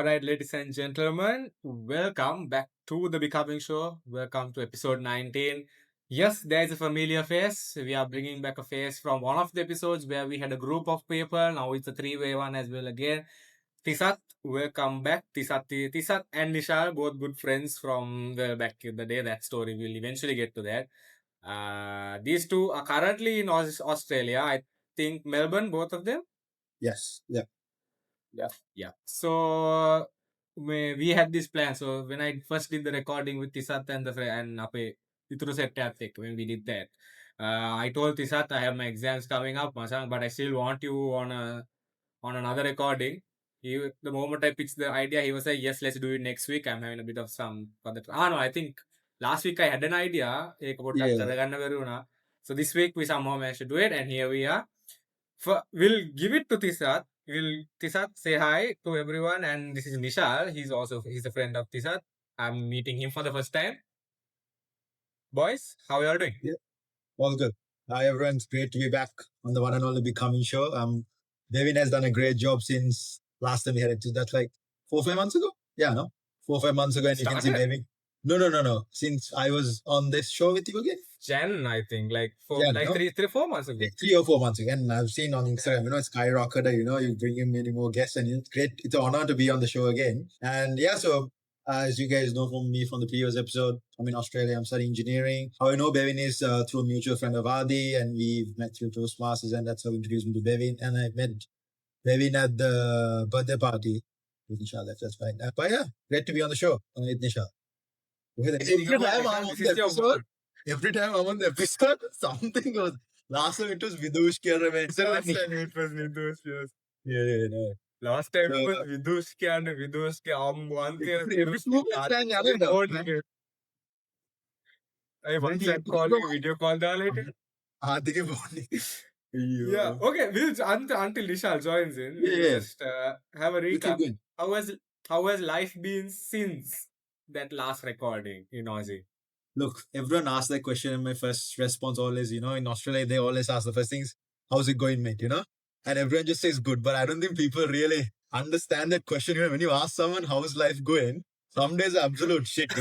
All right, ladies and gentlemen, welcome back to the Becoming Show. Welcome to episode 19. Yes, there is a familiar face. We are bringing back a face from one of the episodes where we had a group of people. Now it's a three-way one as well again. Thisath, welcome back. Thisath and Nishal, both good friends from the back in the day. That story we'll eventually get to that. These two are currently in Australia. I think Melbourne, both of them. Yes. Yeah. Yeah. So we had this plan. So when I first did the recording with Thisath and Ape, it was a tactic when we did that. I told Thisath I have my exams coming up, Masang, but I still want you on another recording. The moment I pitched the idea, he was like, "Yes, let's do it next week." I'm having a bit of some. No, I think last week I had an idea. Yeah. So this week we somehow managed to do it, and here we are. We'll give it to Thisath. Will Thisath say hi to everyone? And this is Nishal. He's a friend of Thisath. I'm meeting him for the first time. Boys, how are you all doing? Yeah. All good. Hi, everyone. It's great to be back on the one and only Becoming Show. Devin has done a great job since last time we had it. That's like 4 or 5 months ago. Yeah, no, 4 or 5 months ago, and you can see Started Devin. No. Since I was on this show with you again, Jan, I think, yeah, like no, 3 4 months ago. 3 or 4 months ago, and I've seen on Instagram, it's skyrocketed. You bring in many more guests, and it's great. It's an honor to be on the show again. And yeah, so as you guys know from me from the previous episode, I'm in Australia. I'm studying engineering. How I know Bevin is through a mutual friend of Adi, and we've met through Toastmasters, and that's how we introduced me to Bevin. And I met Bevin at the birthday party with Nishal. That's fine. But yeah, great to be on the show with Nishal. Every time I'm on the episode, something goes. Last time it was Vidush Kira. Last time it was Vidush, yes. Yeah, no. Last time it So, was Vidush ke one thing. every 2 weeks time, I don't know. I once had called video call later. Aadike morning. Yeah. Okay. Until Nishal joins in, we'll Yeah. just have a We keep recap. going. How has life been since that last recording in Aussie? Look, everyone asks that question, and my first response always, in Australia, they always ask the first things, how's it going, mate? And everyone just says good, but I don't think people really understand that question. When you ask someone, how's life going? Some days are absolute shit.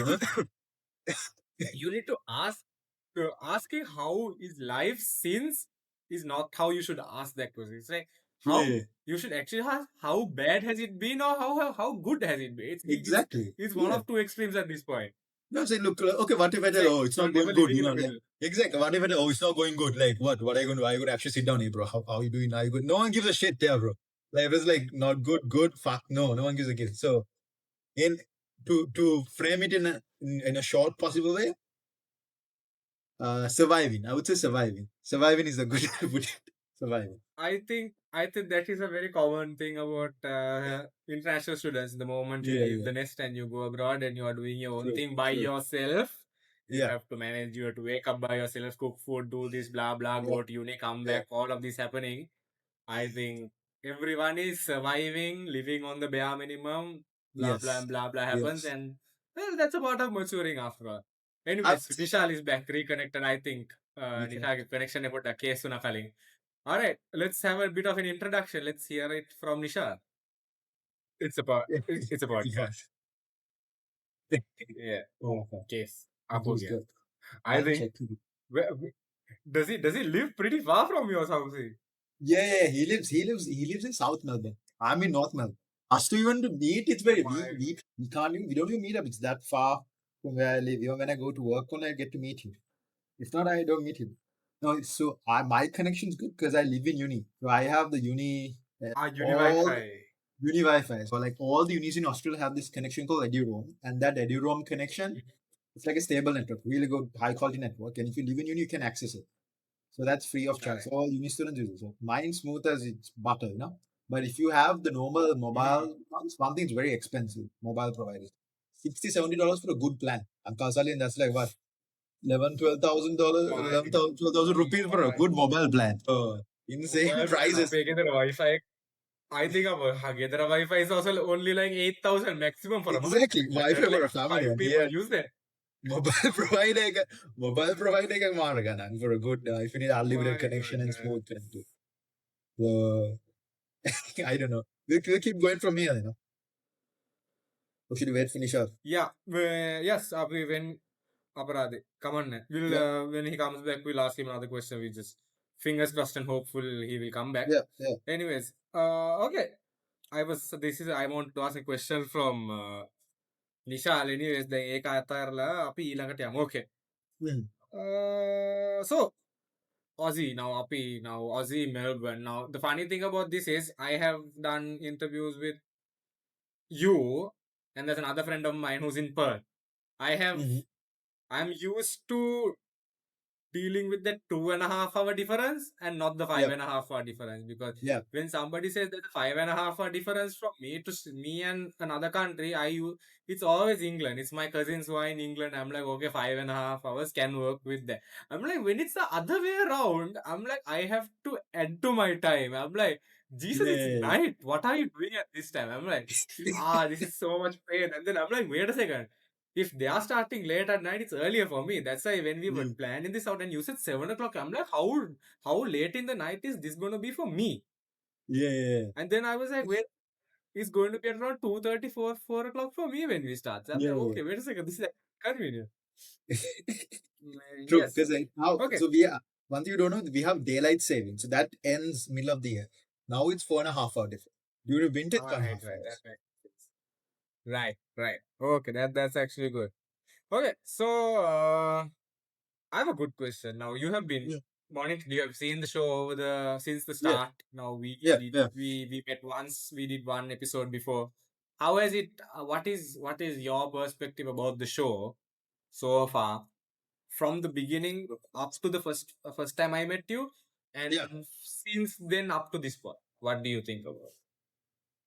You need to ask. Asking how is life since is not how you should ask that question. It's like how Yeah. you should actually ask how bad has it been or how good has it been. Exactly. It's one Yeah. of two extremes at this point. No, say, look, okay, what if I It's tell, like oh, it's you're not going never good, living in the like, middle. exactly. What if I tell, oh, it's not going good? Like, what? What are you going to actually sit down here, bro? How are you doing? Are you good? No one gives a shit there, bro. Like, if it's like not good, fuck, no one gives a shit. So, in to frame it in a short possible way, surviving. I would say surviving. Surviving is a good way to put it. Surviving. I think that is a very common thing about international students. The moment you leave Yeah. the nest and you go abroad and you are doing your own True. thing by True. yourself, you Yeah. have to manage. You have to wake up by yourself, cook food, do this, blah blah, Yeah. go to uni, come Yeah. back. All of this happening. I think everyone is surviving, living on the bare minimum. Blah blah Yes. and blah blah happens, Yes. and well, that's a part of maturing after all. Anyways, Absolutely. Nishal is back, reconnected. I think Reconnect. Nishal connection about the case na calling. All right, let's have a bit of an introduction. Let's hear it from Nishal. It's a podcast. Yeah. Oh, Case. it आप हो was गया. good. I I'll think. check. Does he live pretty far from your house? Yeah, he lives in South Melbourne. I'm in North Melbourne. Us to even to meet, it's very My we can't even we don't even meet up. It's that far from where I live. Even when I go to work, when I get to meet him. If not, I don't meet him. No, so my connection's good because I live in uni. So I have the uni uni all Wi-Fi. uni Wi-Fi. So like all the unis in Australia have this connection called EduRoam, and that EduRoam connection, it's like a stable network, really good high quality network. And if you live in uni, you can access it. So that's free of charge. So Correct. all uni students use it. So mine smooth as it's butter. But if you have the normal mobile ones, one thing is very expensive, mobile providers. $60-70 for a good plan. And Kasali, that's like what? 11, $12,000, My 11,000, 12,000 rupees for a my good mobile plan. So insane mobile plan prices. आपके इधर Wi-Fi. I think our Hagedara Wi-Fi is also only like 8,000 maximum for a month. Exactly. And Wi-Fi there are for like a family. five And people here, use that. mobile provider, mobile provider ka marga for a good, if you need My unlimited connection and goodness. smooth connectivity. So I don't know. We'll keep going from here. Or should we wait for Nishal? Yeah, yes, when Aparade, come on, we'll Yeah, when he comes back, we'll ask him another question. We just fingers crossed and hopeful he will come back. yeah, yeah. Anyways, okay. I want to ask a question from Nishal. Anyways, the ek atarla api ilangat yam. Okay. Mm. So Aussie now, api now Aussie Melbourne. Now the funny thing about this is I have done interviews with you, and there's another friend of mine who's in Perth. I have Mm-hmm. I'm used to dealing with the 2.5 hour difference and not the five Yeah, and a half hour difference, because yeah, when somebody says there's a 5.5 hour difference from me to me and another country, it's always England. It's my cousins who are in England. I'm like, okay, 5.5 hours can work with that. I'm like, when it's the other way around, I'm like, I have to add to my time. I'm like, Jesus, it's yeah, night. What are you doing at this time? I'm like, this is so much pain. And then I'm like, wait a second, if they are starting late at night, it's earlier for me. That's why when we were yeah, planning this out and you said 7 o'clock, I'm like, how late in the night is this going to be for me? yeah, yeah, And then I was like, wait, it's going to be around 2:30, 4 o'clock for me when we start. So I'm yeah, like, yeah. okay, wait a second, this is convenient. True, Yes. because like now, Okay. so we are, one thing you don't know, we have daylight saving, so that ends middle of the year. Now it's 4.5 hour difference. During winter, it's one and a Right, half right. That hours. makes sense. Right, right. Okay, that's actually good. Okay, so I have a good question. Now you have been Yeah, monitoring. You have seen the show over the since the yeah, start. Now we yeah, did yeah. we met once. We did one episode before. How has it? What is your perspective about the show so far, from the beginning up to the first time I met you, and Yeah. since then up to this point? What do you think about?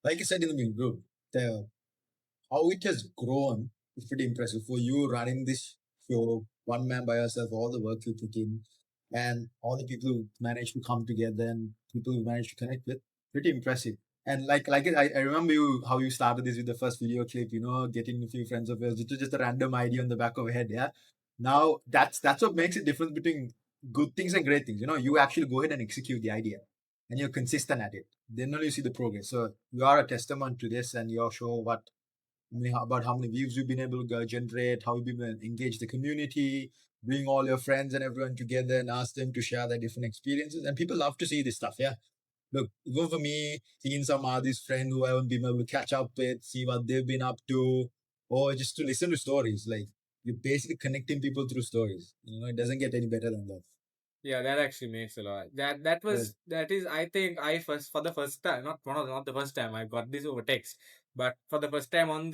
Like you said in the beginning, bro, the how it has grown is pretty impressive. For you running this show, one man by yourself, all the work you put in, and all the people who managed to come together and people who managed to connect with, pretty impressive. And I remember you how you started this with the first video clip, getting a few friends of yours. It was just a random idea on the back of your head, yeah. Now that's what makes it difference between good things and great things. You actually go ahead and execute the idea, and you're consistent at it. Then only you see the progress. So you are a testament to this, and your show about how many views you've been able to generate, how you've been able to engage the community, bring all your friends and everyone together and ask them to share their different experiences. And people love to see this stuff. Yeah. Look, even for me, seeing some artist friend who I haven't been able to catch up with, see what they've been up to, or just to listen to stories. Like you're basically connecting people through stories. It doesn't get any better than that. Yeah, that actually makes a lot. That is I think I first for the first time, not the first time I got this over text, but for the first time on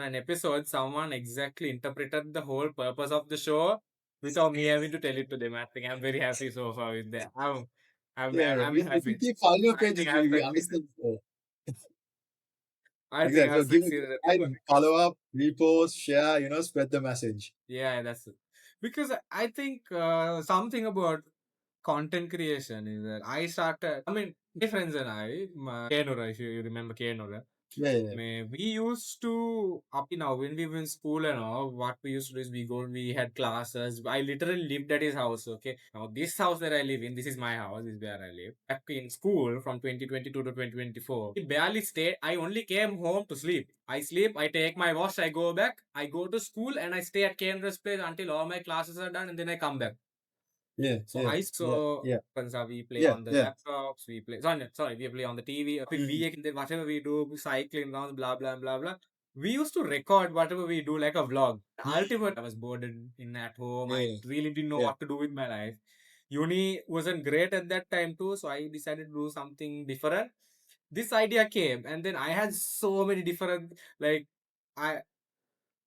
an episode, someone exactly interpreted the whole purpose of the show without me having to tell it to them. I think I'm very happy so far with that. Yeah, I'm if you happy. keep following your I think pages, I've we succeeded. understand. I think Exactly. So I've give succeeded at the and follow up, repost, share, spread the message. Yeah, that's it. Because I think something about content creation is that I started. I mean, my friends and Kenora, if you remember Kenora, Yeah, yeah, we used to up now when we were in school and all. What we used to do is we had classes. I literally lived at his house. Okay, now this house that I live in, this is my house. This is where I live. Back in school from 2022 to 2024, I barely stayed. I only came home to sleep. I sleep. I take my wash. I go back. I go to school and I stay at Kenora's place until all my classes are done, and then I come back. yeah, So yeah, I yeah, so yeah, we play yeah, on the yeah. laptops, we play sorry, we play on the TV. Mm, Then whatever we do, cycling around, blah blah blah blah. We used to record whatever we do like a vlog. mm, Ultimate, I was bored in at home. I yeah, really didn't know yeah. what to do with my life. Uni wasn't great at that time too, so I decided to do something different. This idea came, and then I had so many different like I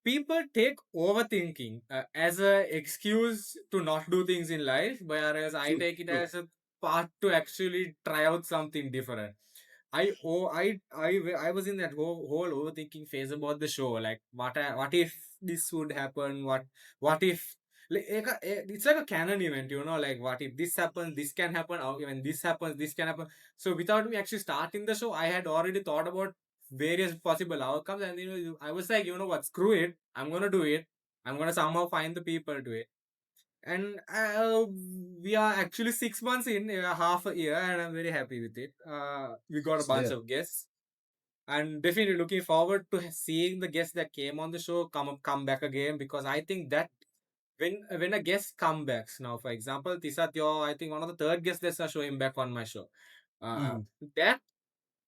people take overthinking as a excuse to not do things in life, whereas I True, take it true. as a part to actually try out something different. I was in that whole overthinking phase about the show. Like, what if this would happen? What if it's like a canon event, like what if this happens, this can happen. When this happens, this can happen. So without me actually starting the show, I had already thought about various possible outcomes, and I was like, you know what, screw it, I'm gonna do it. I'm gonna somehow find the people to it. And we are actually 6 months in, half a year, and I'm very happy with it. We got a bunch Yeah, of guests. and definitely looking forward to seeing the guests that came on the show come back again, because I think that when a guest comes back now, for example, Thisath, you're I think one of the third guests that's showing back on my show. Uh, Mm. that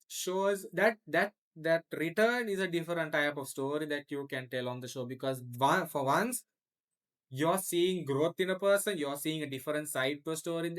shows that return is a different type of story that you can tell on the show, because for once you're seeing growth in a person, you're seeing a different side to a story.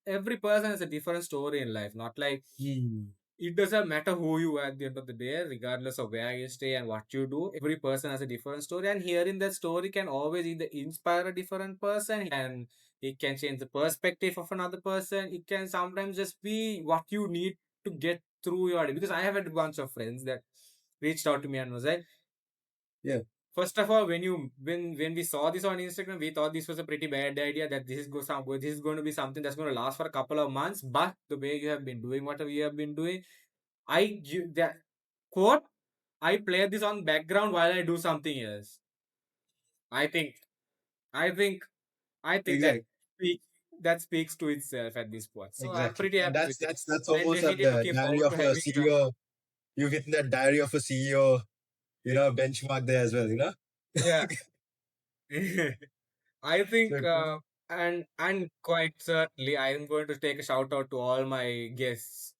Every person has a different story in life, not like Mm. it doesn't matter who you are at the end of the day, regardless of where you stay and what you do. Every person has a different story, and hearing that story can always either inspire a different person, and it can change the perspective of another person. It can sometimes just be what you need to get through your day. Because I have had a bunch of friends that reached out to me and was like, Yeah, first of all, when we saw this on Instagram, we thought this was a pretty bad idea. That this is going to be something that's going to last for a couple of months. But the way you have been doing whatever you have been doing, that quote, I play this on background while I do something else. I think I think I think exactly, speak, that speaks to itself at this point. So I'm exactly. pretty And happy that's with it. that's that's And almost at definitely the looking diary forward of to a having CEO. You've hit that diary of a CEO, benchmark there as well. yeah. I think, So, and quite certainly, I am going to take a shout out to all my guests.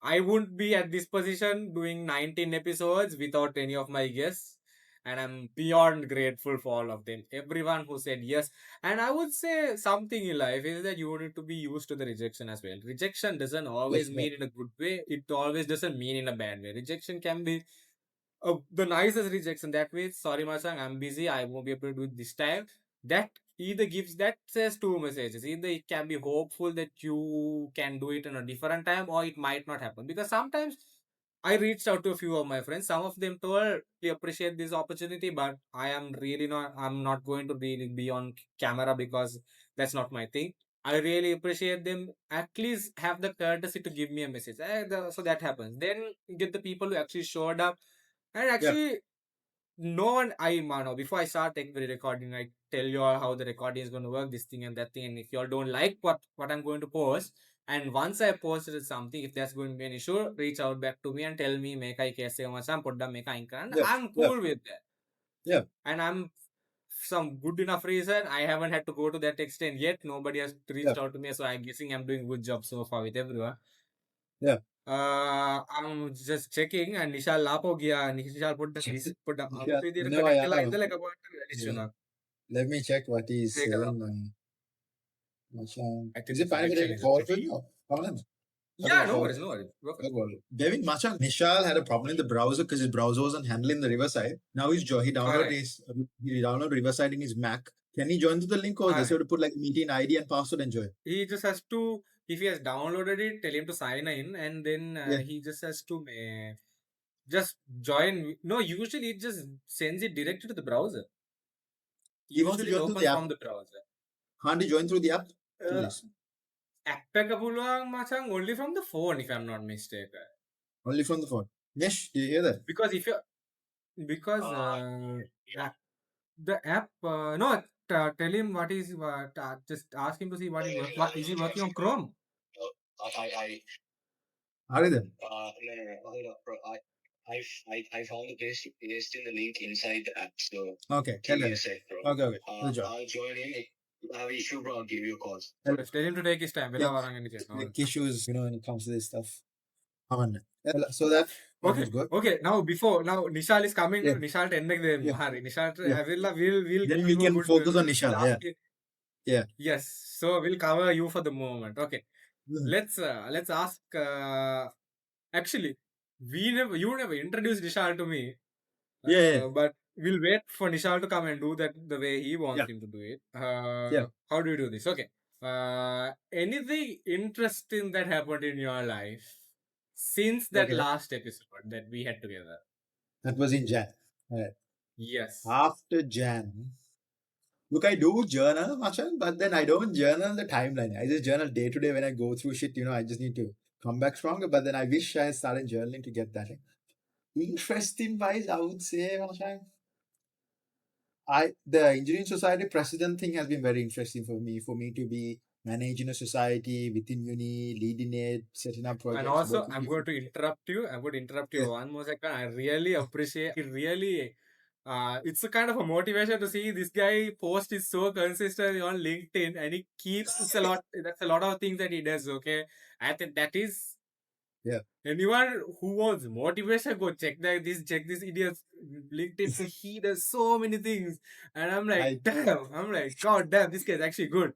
I wouldn't be at this position doing 19 episodes without any of my guests, and I'm beyond grateful for all of them. Everyone who said yes, and I would say something in life is that you need to be used to the rejection as well. Rejection doesn't always yes, mean in a good way. It always doesn't mean in a bad way. Rejection can be the nicest rejection, that means sorry Masang, I'm busy, I won't be able to do it this time. That either gives, that says two messages: either it can be hopeful that you can do it in a different time, or it might not happen. Because sometimes I reached out to a few of my friends, some of them told we appreciate this opportunity, but I'm not going to really be on camera because that's not my thing. I really appreciate them at least have the courtesy to give me a message. So that happens. Then you get the people who actually showed up, and yeah, actually, no one, I know, before I start every recording, I tell you all how the recording is going to work, this thing and that thing. And if you all don't like what I'm going to post, and once I posted something, if there's going to be an issue, reach out back to me and tell me, make I kaise masam, put the make I and yeah, I'm yeah, cool with that. yeah, And I'm some good enough reason. I haven't had to go to that extent yet. Nobody has yeah, reached out to me, so I'm guessing I'm doing good job so far with everyone. yeah. I'm just checking, and Nishal lapo gaya. Nishal put the Yeah, outfit you in know, I connect like am. the like about Yeah. additional. Let me check what he's Take a look. saying. Machan. I Is think the it fine if I take connection a is call for pretty. you? Come on. Okay, Yeah, I'll no call. worries, no worries. Go for it. I'll call. Devin Machan, Nishal had a problem in the browser because his browser wasn't handling the Riverside. Now he downloaded Correct. Riverside in his Mac. Can he join to the link or does he Correct. have to put like meeting ID and password and join? He just has to, if he has downloaded it, tell him to sign in, and then Yeah. he just has to just join. No, usually it just sends it directly to the browser. He wants to Usually it join through the opens app. from the browser. Can't he join through the app? Through Uh, this. App macam only from the phone, if I'm not mistaken. Only from the phone. Nish, do you hear that? Because if you because the app no tell him what is just ask him to see what is what is he working on Chrome. How is it? Okay, tell him. Okay, okay. Good job. Hello. Just tell him to take his time Yeah. vela varanga check. Like issues, when it comes to this stuff. Aman. So that Okay, was good. okay, now Nishal is coming. Yeah, Nishal tendek de yeah, Hari Nishal yeah. we'll Then give we you a can good focus on we'll Nishal. ask Yeah, you. yeah. Yes, so we'll cover you for the moment. Okay, Mhm. let's ask actually, you never introduced Nishal to me. Yeah, yeah, But we'll wait for Nishal to come and do that the way he wants yeah, him to do it. yeah. How do you do this? Okay. Anything interesting that happened in your life since that Okay. last episode that we had together? That was in Jan. Right. Yes. After Jan, look, I do journal, Machan, but then I don't journal the timeline. I just journal day to day when I go through shit. I just need to come back stronger. But then I wish I had started journaling to get that. Interesting wise, I would say, Machan, the Engineering Society president thing has been very interesting for me. For me to be managing a society within uni, leading it, setting up And projects, also, working I'm with. going to interrupt you. I'm going to interrupt Yeah, you one more second. I really appreciate. Really, it's a kind of a motivation to see this guy post is so consistent on LinkedIn, and he keeps. It's a lot. That's a lot of things that he does. Okay, I think that is yeah. anyone who wants motivation. Go check this idiot's LinkedIn. He does so many things, and I'm like, I, damn. I'm like, god damn, this guy's actually good.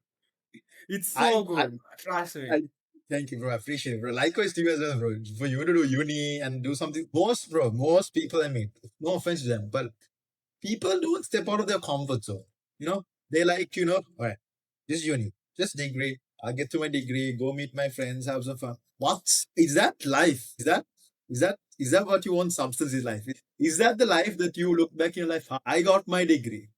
It's so I, I, good. Trust me. I thank you, bro. I appreciate it, bro. Likewise to you as well, bro. For you to do uni and do something, most people I meet, no offense to them, but people don't step out of their comfort zone. You know, they like, all right, just uni, just degree. I'll get to my degree, go meet my friends, have some fun. What is that life? Is that what you want? Substance is life. Is that the life that you look back in your life? I got my degree.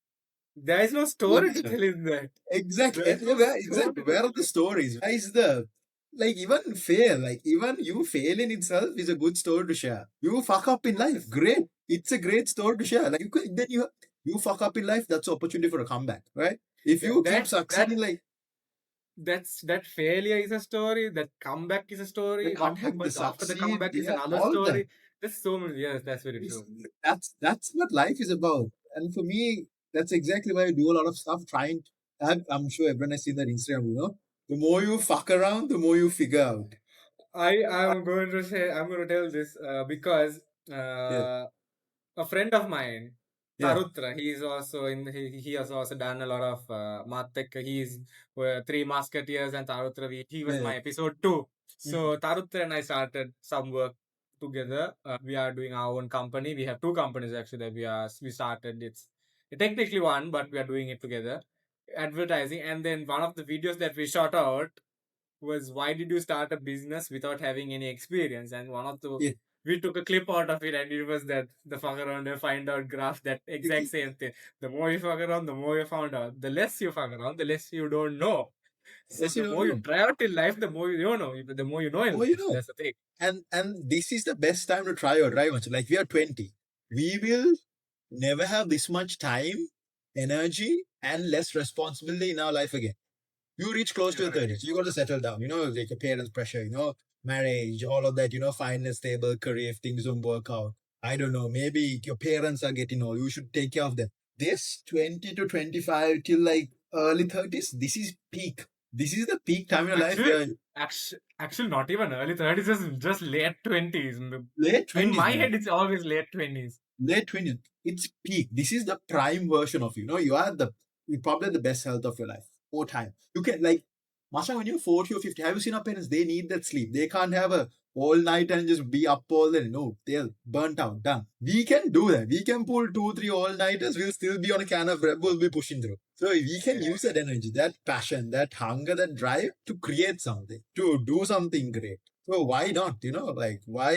There is no What story is to that? tell in that. Exactly. There is And no exactly. story to Where are the stories? Where is the like even fail? Like even you fail in itself is a good story to share. You fuck up in life, great. It's a great story to share. Like you could then you fuck up in life, that's opportunity for a comeback, right? If that you keep that succeeding, like that failure is a story. That comeback is a the story. What comeback, the happens after the succeed, comeback is yeah, another all that. story. There's so many. Yes, that's very It's, true. that's what life is about. And for me, that's exactly why I do a lot of stuff trying. I'm sure everyone has seen that Instagram. The more you fuck around, the more you figure out. I'm going to tell this because Yeah, uh, a friend of mine, yeah. Tarutra, he has also done a lot of Mathek. He's Three Musketeers and Tarutra. He was Yeah. my episode two. Mhm. So Tarutra and I started some work together. We are doing our own company. We have two companies actually that we started. It's technically one, but we are doing it together. Advertising, and then one of the videos that we shot out was why did you start a business without having any experience? And one of the Yeah. we took a clip out of it, and it was that the fuck around and find out graph, that exact same thing. The more you fuck around, the more you found out. The less you fuck around, the less you don't know. So Yes, you the don't more you know. try out in life, the more you don't know. The more you know in Oh, you life. know. That's the thing. And this is the best time to try or try once. Like we are 20. We will never have this much time, energy, and less responsibility in our life again. You reach close to You're your right. 30s, you got to settle down, like your parents' pressure, marriage, all of that, find a stable career if things don't work out. I don't know, maybe your parents are getting old, you should take care of them. This 20 to 25 till like early 30s, this is peak. This is the peak time in your life Actually, where actually, not even early 30s, just late 20s. late In 20s, my man. head, it's always late 20s. Late 20s, it's peak. This is the prime version of you. You are you're probably the best health of your life. More time. You can, like, Masha, when you're 40 or 50, have you seen our parents? They need that sleep. They can't have a all night and just be up all day. No, they're burnt out, done. We can do that. We can pull two, three all nighters. We'll still be on a can of Red Bull, be pushing through. So we can use that energy, that passion, that hunger, that drive to create something, to do something great. So why not? Like why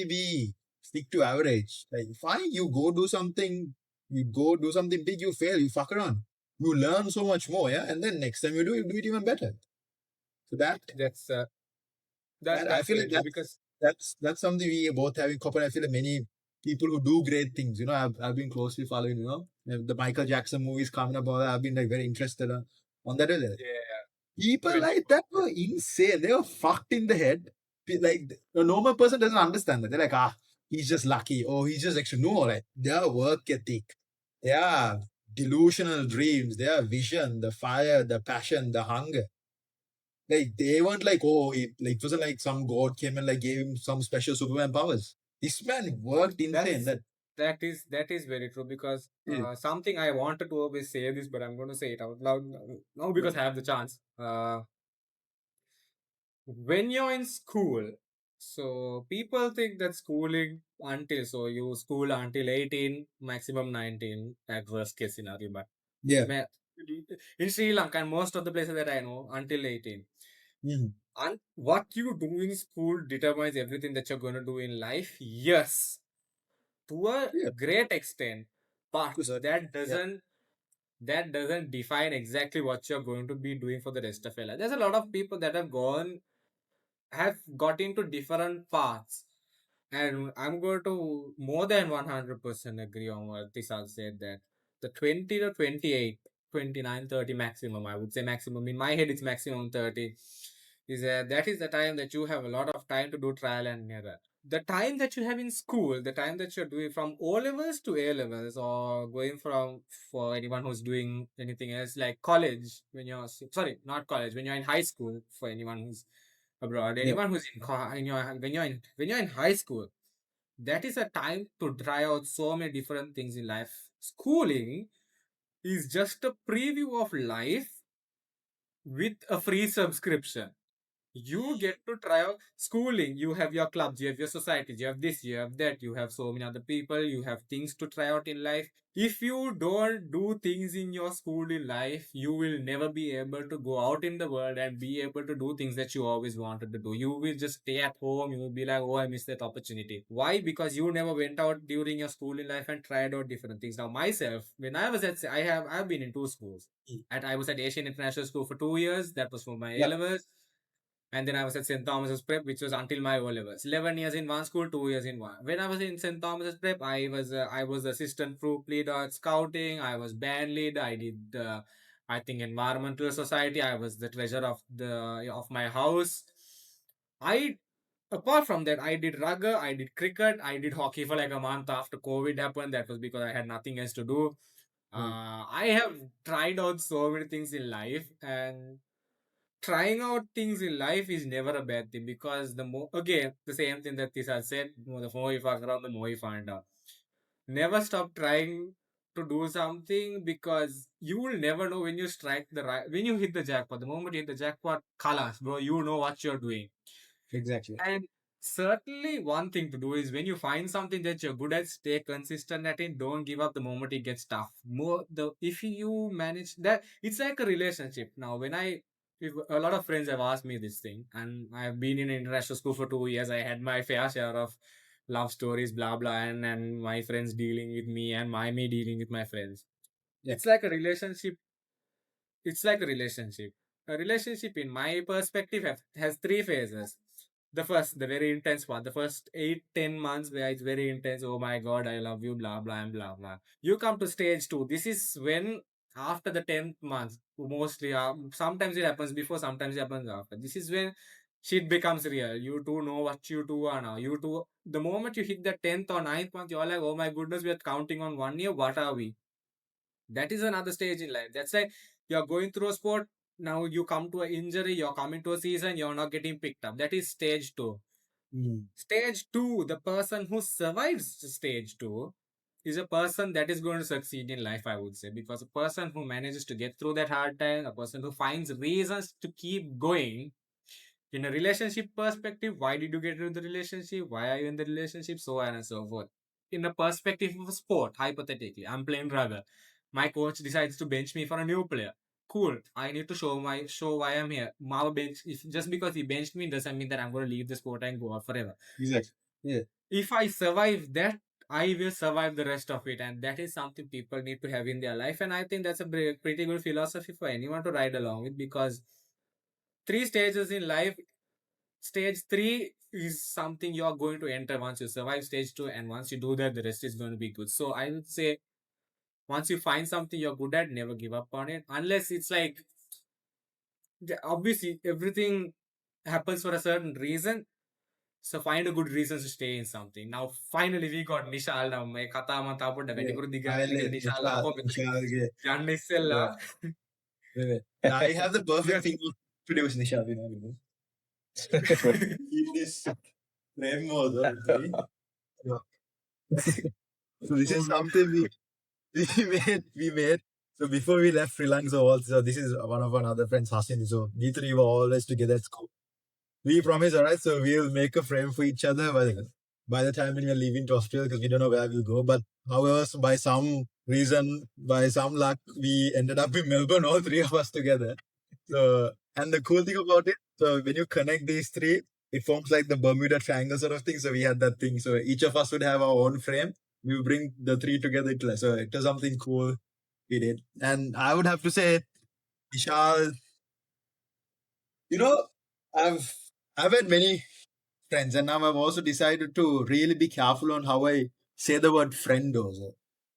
we stick to average? Like fine, you go do something big, you fail, you fuck around. You learn so much more, yeah. And then next time you do it even better. So That's I that's feel very like true because that's something we both have in common. I feel like many people who do great things, I've been closely following, the Michael Jackson movies coming up. I've been like very interested on that. yeah, People like 24. that were insane. They were fucked in the head. Like a normal person doesn't understand that. They're like, he's just lucky. Oh, he's just extra. No, like their work ethic, their delusional dreams, their vision, the fire, the passion, the hunger. Like they weren't like, it wasn't like some god came and like gave him some special Superman powers. This man worked insane. That's That that is very true because yeah, something I wanted to always say this, but I'm going to say it out loud now because I have the chance. When you're in school, so people think that schooling until so you school until 18, maximum 19 at worst case scenario, but yeah, ma- in Sri Lanka and most of the places that I know until 18. mhm, And what you do in school determines everything that you're going to do in life. Yes, to a yeah, great extent, but to certain, yeah, that doesn't define exactly what you're going to be doing for the rest of your life. There's a lot of people that have got into different paths, and I'm going to more than 100% agree on what Tisal said, that the 20 to 28. 29, 30 maximum. I would say maximum. In my head, it's maximum 30. That is the time that you have a lot of time to do trial and error. The time that you have in school, the time that you're doing from O levels to A levels, or going from, for anyone who's doing anything else like college, when you're, sorry, not college, when you're in high school, for anyone who's abroad, Yep. anyone who's in your, when you're in high school, that is a time to try out so many different things in life. Schooling is just a preview of life with a free subscription. You get to try out schooling. You have your clubs, you have your societies, you have this, you have that, you have so many other people, you have things to try out in life. If you don't do things in your school in life, you will never be able to go out in the world and be able to do things that you always wanted to do. You will just stay at home. You will be like, oh, I missed that opportunity. Why? Because you never went out during your school in life and tried out different things. Now, myself, when I was at, I've been in two schools. I was at Asian International School for 2 years. That was for my A Yep. levels. And then I was at St. Thomas's Prep, which was until my O levels. 11 years in one school, 2 years in one. When I was in St. Thomas's Prep, I was assistant troop leader at scouting. I was band leader. I did I think environmental society. I was the treasurer of my house. I Apart from that, I did rugby, I did cricket, I did hockey for like a month after COVID happened. That was because I had nothing else to do. Mm. I have tried out so many things in life, and trying out things in life is never a bad thing, because the more, again, the same thing that Thisath said, the more you fuck around, the more you find out. Never stop trying to do something, because you will never know when you strike the right, when you hit the jackpot. The moment you hit the jackpot, kalas, bro, you know what you're doing. Exactly. And certainly, one thing to do is when you find something that you're good at, stay consistent at it. Don't give up the moment it gets tough. More the if you manage that, it's like a relationship. Now, if a lot of friends have asked me this thing, and I've been in international school for 2 years. I had my fair share of love stories, blah blah, and my friends dealing with me, and me dealing with my friends. Yeah. It's like a relationship. It's like a relationship. A relationship, in my perspective, has three phases. The first, the very intense one, the first 8, 10 months where it's very intense. Oh my God, I love you, blah, blah, and blah, blah. You come to stage two. This is when, after the 10th month, mostly, sometimes it happens before, sometimes it happens after. This is when shit becomes real. You two know what you two are now. You two, the moment you hit the 10th or ninth month, you're like, oh my goodness, we're counting on 1 year. What are we? That is another stage in life. That's like you're going through a sport. Now you come to an injury, you're coming to a season, you're not getting picked up. That is stage two. Mm. Stage two, the person who survives stage two is a person that is going to succeed in life, I would say, because a person who manages to get through that hard time, a person who finds reasons to keep going. In a relationship perspective, why did you get into the relationship? Why are you in the relationship? So on and so forth. In a perspective of a sport, hypothetically, I'm playing rugby. My coach decides to bench me for a new player. Cool. I need to show why I'm here. My bench, if just because he benched me doesn't mean that I'm going to leave the sport and go out forever. Exactly. Yeah. If I survive that, I will survive the rest of it, and that is something people need to have in their life. And I think that's a pretty good philosophy for anyone to ride along with, because three stages in life. Stage three is something you are going to enter once you survive stage two, and once you do that, the rest is going to be good. So I would say, once you find something you're good at, never give up on it, unless it's like, obviously everything happens for a certain reason. So find a good reason to stay in something. Now finally we got Nishal. Now my kata mantapod da Yeah. veniguru I digani let Nishal abo Nishal. Yanna issella. Yeah. Yeah. I have the perfect Yes. thing to produce Nishal. In this frame mode. Yeah. So this is something we made. So before we left Sri Lanka, also this is one of our other friends, Hasin. So we three were always together at school. We promise, alright. So we'll make a frame for each other by the time when we're leaving to Australia, because we don't know where we'll go. But however, so by some reason, by some luck, we ended up in Melbourne, all three of us together. So, and the cool thing about it, so when you connect these three, it forms like the Bermuda Triangle sort of thing. So we had that thing. So each of us would have our own frame. We would bring the three together. So it was something cool we did. And I would have to say, Vishal, you know, I've I've had many friends, and now I've also decided to really be careful on how I say the word friend also.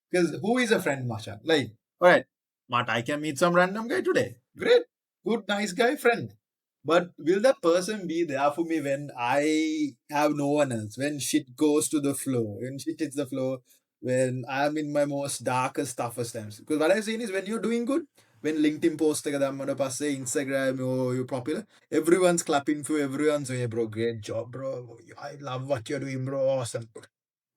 Because who is a friend, Masha? Like, all right. But I can meet some random guy today. Great. Good, nice guy, friend. But will that person be there for me when I have no one else? When shit goes to the floor, when shit hits the floor, when I'm in my most darkest, toughest times. Because what I've seen is when you're doing good, when LinkedIn post එක දැම්මට පස්සේ Instagram or you're popular, everyone's clapping for you, everyone's hey bro, great job, bro. I love what you're doing, bro. Awesome.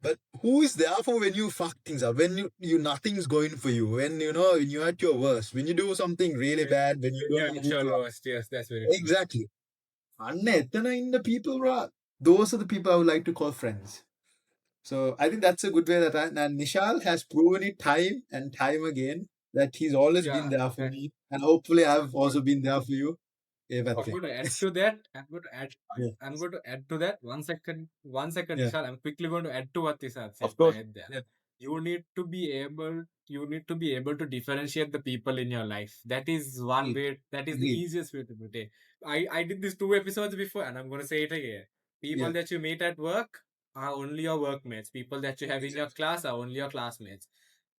But who is there for when you fuck things up? When you nothing's going for you, when when you're at your worst, when you do something really bad, when you When don't you're know who actual to ask. worst, yes, that's very true. Exactly. And in the people, bro. Those are the people I would like to call friends. So I think that's a good way that and Nishal has proven it time and time again that he's always been Yeah, there for that me. And hopefully I've I'm also been there for you. Yeah, I'm that's it. going to add to that. Yeah. I'm going to add to that. 1 second. 1 second, Yeah. Nishal. I'm quickly going to add to what Thisath said Of by course. it there. Yeah. You need to be able. You need to be able to differentiate the people in your life. That is one Agreed. way. That is the Agreed. easiest way to put it. I did this 2 episodes before, and I'm going to say it again. Yeah. People that you meet at work are only your workmates. People that you have in your Exactly. class are only your classmates.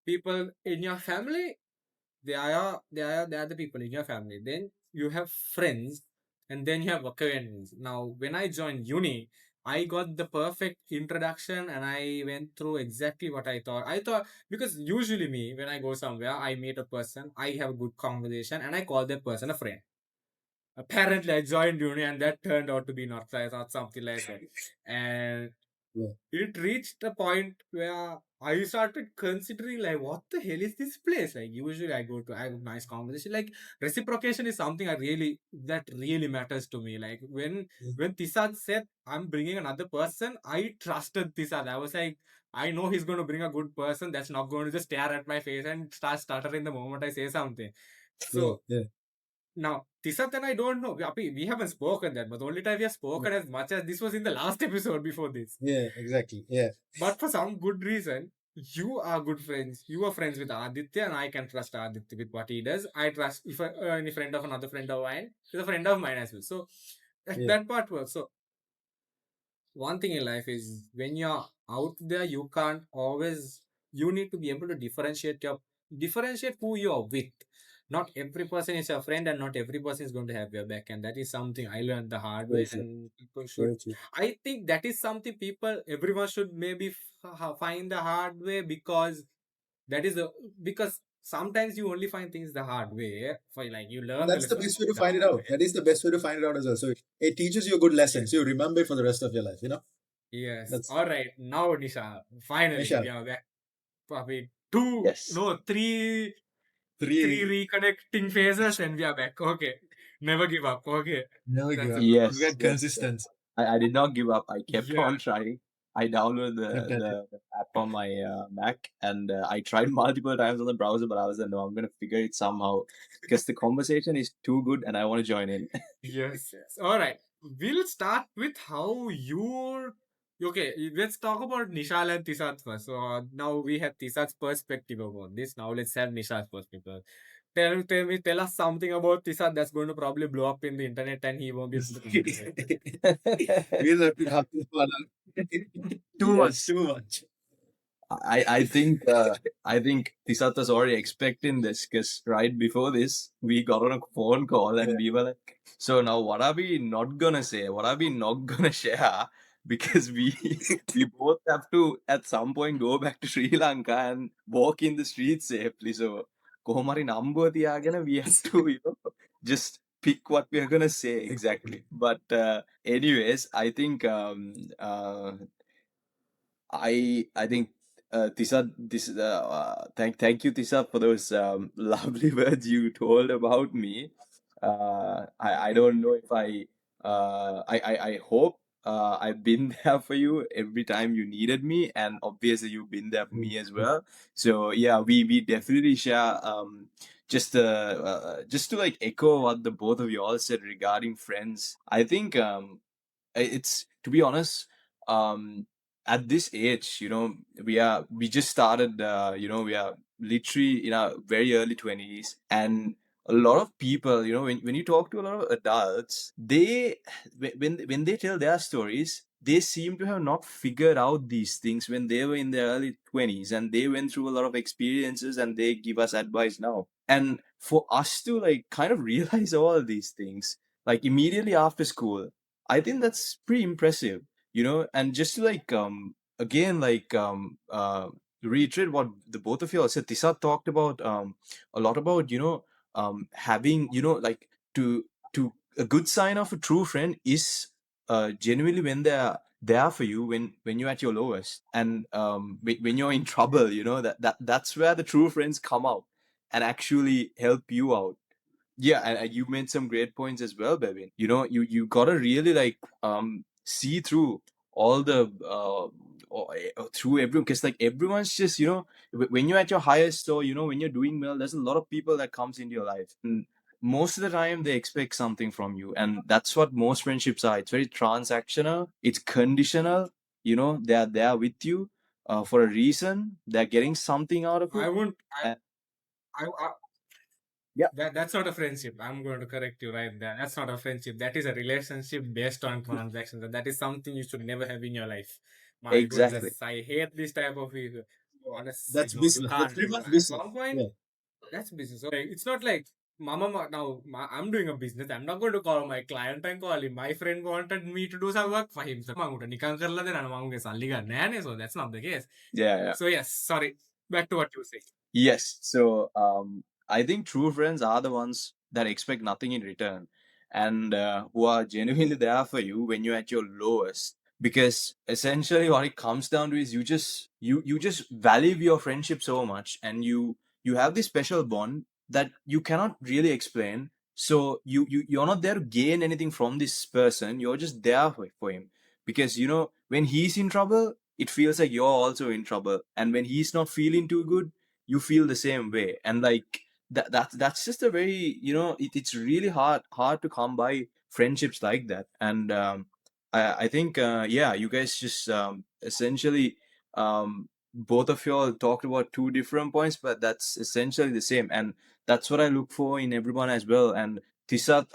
People in your family, they are the people in your family. Then you have friends, and then you have acquaintances. Now, when I joined uni, I got the perfect introduction, and I went through exactly what I thought. I thought because usually me, when I go somewhere, I meet a person, I have a good conversation, and I call that person a friend. Apparently, I joined uni, and that turned out to be not right, not something like that. And Yeah. it reached a point where I started considering like what the hell is this place? Like usually I have nice conversation. Like reciprocation is something I really that really matters to me. Like Yeah. when Thisath said I'm bringing another person, I trusted Thisath. I was like, I know he's going to bring a good person that's not going to just stare at my face and start stuttering the moment I say something. Yeah. So Yeah. now Thisath and I don't know. We haven't spoken that, but the only time we have Yeah. spoken as much as this was in the last episode before this. Yeah. Exactly. Yeah. But for some good reason, you are good friends. You are friends with Aditya, and I can trust Aditya with what he does. I trust if any friend of another friend of mine is a friend of mine as well. So Yeah. that part works. So one thing in life is when you're out there, you can't always. You need to be able to differentiate who you're with. Not every person is your friend, and not every person is going to have your back. And that is something I learned the hard Very way. true. And people should. Very true. I think that is something everyone should maybe find the hard way because that is the because sometimes you only find things the hard way. For like you And learn the that's the lessons best way to the find it hard out. way. That is the best way to find it out as well. So it teaches you a good lesson. Yes. So you remember it for the rest of your life, Yes. That's All right. Now, Nisha, finally, we Nishal. are back. I mean, two, Yes. no, three Three. reconnecting phases, and we are back. Okay. Never give up. Okay. Never give That's up. a good one. Yes, Get yes. consistent. I did not give up. I kept Yeah. on trying. I downloaded Fantastic. the app on my Mac and I tried multiple times on the browser, but I was like, no, I'm going to figure it somehow because the conversation is too good and I want to join in. Yes. Yes. All right. We'll start with how you're. Okay, let's talk about Nishal and Tisath first. So now we have Tisath's perspective about this. Now let's have Nishal's perspective. Tell us something about Tisath that's going to probably blow up in the internet and he won't be able to think of it. We'll have to follow. Too much. Yes. Too much. I think Thisath was already expecting this because right before this we got on a phone call Yeah. and we were like, so now what are we not gonna say? What are we not gonna share? Because we we both have to at some point go back to Sri Lanka and walk in the streets safely. So කොහොමරි නම්බුව තියාගෙන we have to just pick what we are gonna say exactly. But anyways, I think I think Tisa, thank you, Tisa, for those lovely words you told about me. I don't know if I hope I've been there for you every time you needed me, and obviously you've been there for me as well. So yeah, we definitely share just to like echo what the both of you all said regarding friends. I think it's to be honest, um at this age, we just started, we are literally in our very early 20s, and a lot of people, when you talk to a lot of adults, they when they tell their stories, they seem to have not figured out these things when they were in their early 20s, and they went through a lot of experiences and they give us advice now. And for us to like kind of realize all these things like immediately after school, I think that's pretty impressive, you know. And just to like again like reiterate what the both of you all said, Tisa talked about a lot about, you know, having, you know, like to a good sign of a true friend is genuinely when they're there for you when you're at your lowest, and when you're in trouble, you know, that's where the true friends come out and actually help you out. Yeah, and you made some great points as well, Bevin. You know, you gotta really like see through all the through everyone, because like everyone's just, you know, when you're at your highest, or you know, when you're doing well, there's a lot of people that comes into your life, and most of the time they expect something from you, and that's what most friendships are. It's very transactional, it's conditional. You know, they're there with you for a reason. They're getting something out of I it. won't. And I yeah, that's not a friendship. I'm going to correct you right there. That's not a friendship. That is a relationship based on transactions. And that is something you should never have in your life. My exactly. goodness, I hate this type of people. Honestly, That's no, you business. That's can't. pretty much At business. one point, Yeah. that's business. Okay, it's not like now I'm doing a business. I'm not going to call my client and call him. My friend wanted me to do some work for him. So නිකන් කරලා දෙන්න මම උගේ සල්ලි ගන්න නෑනේ. So that's not the case. Yeah. So yes, sorry. Back to what you say. Yes. So I think true friends are the ones that expect nothing in return, and who are genuinely there for you when you're at your lowest. Because essentially, what it comes down to is you just value your friendship so much, and you have this special bond that you cannot really explain. So you're not there to gain anything from this person. You're just there for him, because you know when he's in trouble, it feels like you're also in trouble, and when he's not feeling too good, you feel the same way. And like that's just a very, you know, it's really hard to come by friendships like that. And I think yeah, you guys just essentially both of you all talked about two different points, but that's essentially the same, and that's what I look for in everyone as well. And Tisat,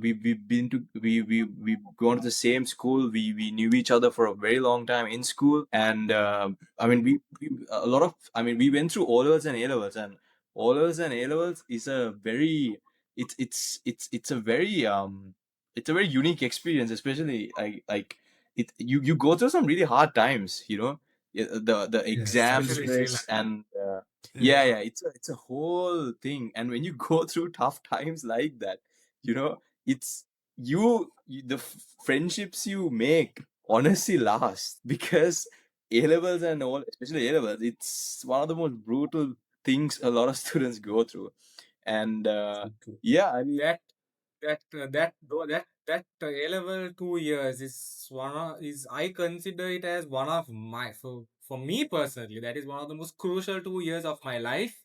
we've been to we've gone to the same school. We knew each other for a very long time in school, and I mean, we a lot of, I mean, we went through O levels and A levels, and O levels and A levels is a very, it's a very it's a very unique experience, especially like you go through some really hard times, you know. Yeah, the Yeah. exam School Especially Sri stress, Lanka. and Yeah. yeah, it's a whole thing. And when you go through tough times like that, you know, it's the friendships you make honestly last, because A levels and all, especially A levels, it's one of the most brutal things a lot of students go through. And True, true. yeah, I mean, That that though that A level 2 years is I consider it as one of my, for me personally, that is one of the most crucial 2 years of my life.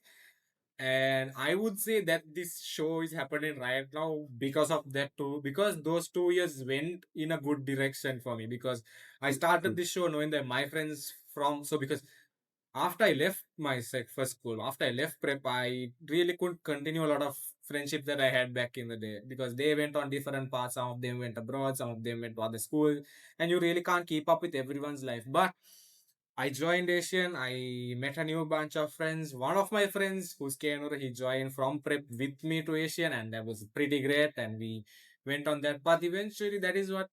And I would say that this show is happening right now because of that too, because those 2 years went in a good direction for me, because I started True. this show knowing that my friends from, so because after I left my first school, after I left prep, I really couldn't continue a lot of friendships that I had back in the day, because they went on different paths. Some of them went abroad, some of them went to other schools, and you really can't keep up with everyone's life. But I joined Asian. I met a new bunch of friends. One of my friends, who's Kenur, he joined from prep with me to Asian, and that was pretty great. And we went on that path. Eventually, that is what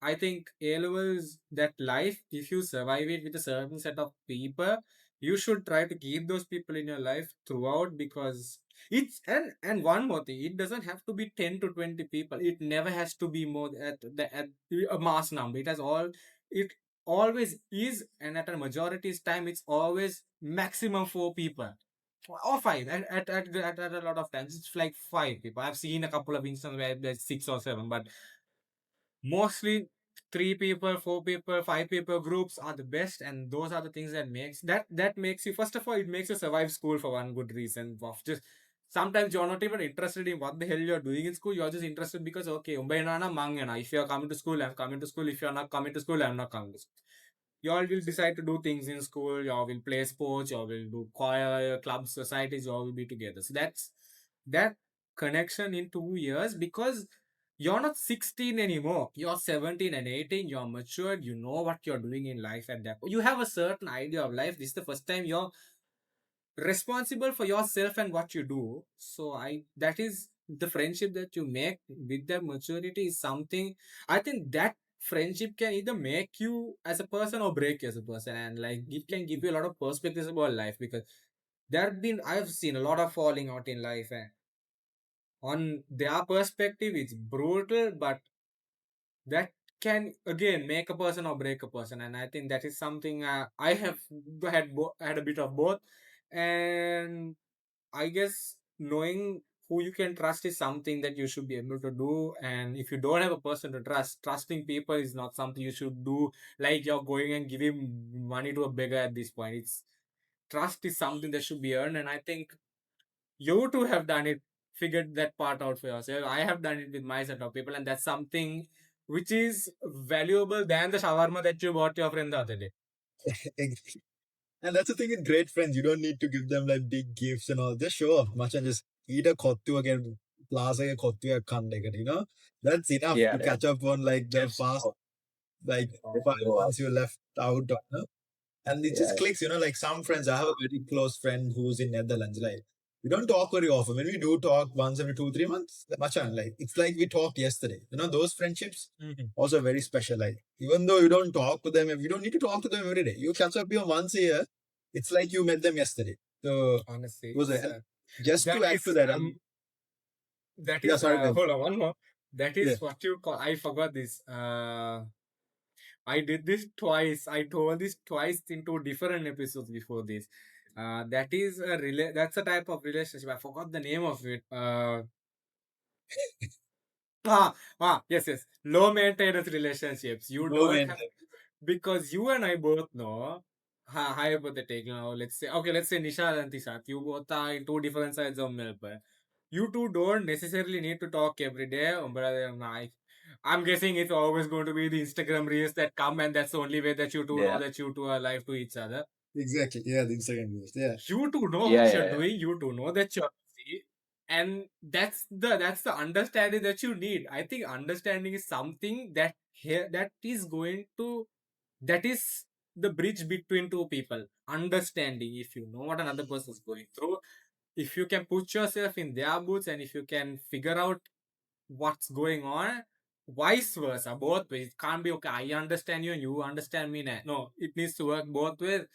I think A levels, that life, if you survive it with a certain set of people, you should try to keep those people in your life throughout, because it's, and one more thing, it doesn't have to be 10 to 20 people. It never has to be more at a mass number. It has it always is, and at a majority's time, it's always maximum 4 people. Or five. At a lot of times, it's like 5 people. I've seen a couple of instances where there's 6 or 7, but mostly 3 people, 4 people, 5 people groups are the best, and those are the things that makes you, first of all, it makes you survive school for one good reason of just, sometimes you're not even interested in what the hell you're doing in school. You're just interested because, okay, if you're coming to school, I'm coming to school. If you're not coming to school, I'm not coming to school. You all will decide to do things in school. You all will play sports. You all will do choir, clubs, societies. You all will be together. So that's that connection in 2 years, because you're not 16 anymore. You're 17 and 18. You're matured. You know what you're doing in life at that point. You have a certain idea of life. This is the first time responsible for yourself and what you do. So I that is the friendship that you make with that maturity is something. I think that friendship can either make you as a person or break you as a person, and like it can give you a lot of perspectives about life, because there have been I've seen a lot of falling out in life, and on their perspective it's brutal, but that can again make a person or break a person. And I think that is something I have had a bit of both. And I guess knowing who you can trust is something that you should be able to do. And if you don't have a person to trust, trusting people is not something you should do like you're going and giving money to a beggar at this point. It's trust is something that should be earned. And I think you too have done it, figured that part out for yourself. I have done it with my set of people, and that's something which is valuable than the shawarma that you bought your friend the other day. And that's the thing with great friends. You don't need to give them like big gifts and all. Just show off much and just eat a kottu again, plaza ke kottu ya khandega, you know? That's enough Yeah, to catch up on like the past like five yeah. months you left out. You know? And it just Yeah, clicks, like some friends. I have a very close friend who's in Netherlands. Like we don't talk very often. When we do talk once every 2 3 months, machan, like it's like we talked yesterday. Those friendships also very special. Like even though you don't talk to them, you don't need to talk to them every day. You catch up with them once a year. It's like you met them yesterday. So Honestly, it was it's, and just to that add to is that, that yeah, is sorry, guys. hold on one more. That Yeah, is what you call. I forgot this. I did this twice. I told this twice in two different episodes before this. That is that's a type of relationship. I forgot the name of it. Yes, yes. Low maintenance relationships. You no don't man. have, because you and I both know, hypothetical now, let's say Nishal and Thisath, you both are in two different sides of Melbourne. You two don't necessarily need to talk every day, but I'm guessing it's always going to be the Instagram reels that come, and that's the only way that you two know yeah, that you two are alive to each other. Exactly. Yeah, the Instagram videos. Yeah. You to know yeah, what yeah, you're yeah. doing, you to know that you're busy, and that's the understanding that you need. I think understanding is something that here that is going to that is the bridge between two people. Understanding, if you know what another person is going through, if you can put yourself in their boots, and if you can figure out what's going on, vice versa, both ways. It can't be okay, I understand you and you understand me. No, it needs to work both ways.